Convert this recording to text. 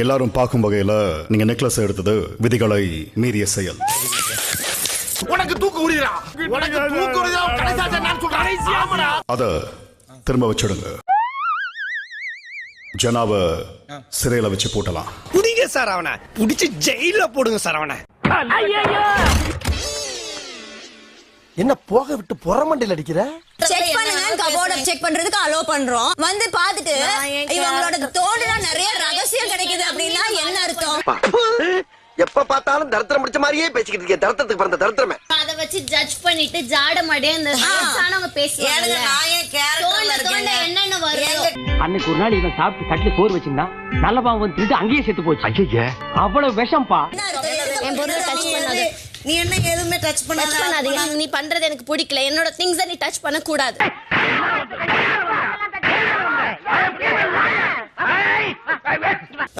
எல்லாரும் பார்க்கும் வகையில நீங்க நெக்லஸ் எடுத்தது விதிகளை மீறிய செயல். உனக்கு தூக்கு உரியுதா? உனக்கு தூக்கு உரியுதா? கடைசியா நான் சொல்றேன். அத திரும்ப வச்சிடுங்க. ஜனாவ சிறையில வச்சு போட்டலாம். புடிங்க சார் அவனை, புடிச்சு ஜெயில போடுங்க சார் அவனை. என்ன போக விட்டு புறமண்டையில் அடிக்கிற? செக் பண்ணுங்க, கபோர்ட செக் பண்றதுக்கு அலோ பண்றோம். வந்து பாத்துட்டு இவங்களோட தோடுல நிறைய ரகசியம் கிடைக்குது அப்படின்னா என்ன அர்த்தம்? எப்ப பார்த்தாலும் தரித்திரம் முடிச்ச மாதிரியே பேசிக்கிட்டு இருக்கேன். தரித்திரத்துக்கு பிறந்த தரித்திரமே. அத வச்சு ஜட்ஜ் பண்ணிட்டு ஜாட மாட்டே இந்த சாணவங்க பேசுவாங்க. என்னென்ன வரும்? அன்னைக்கு ஒரு நாள் இவன் சாப்பிட்டு கட்டில சோறு வச்சிருந்தா நல்ல பாவம் வந்து திருட்டு அங்கேயே செத்து போச்சு. ஐயே அவ்வளவு விஷம்பா. என் பொருளை டச் பண்ணாத. நீ என்ன எதுவுமே டச் பண்ணாதீங்க. நீ பண்றது எனக்கு பிடிக்கல. என்னோட திங்ஸ் நீ டச் பண்ண கூடாது.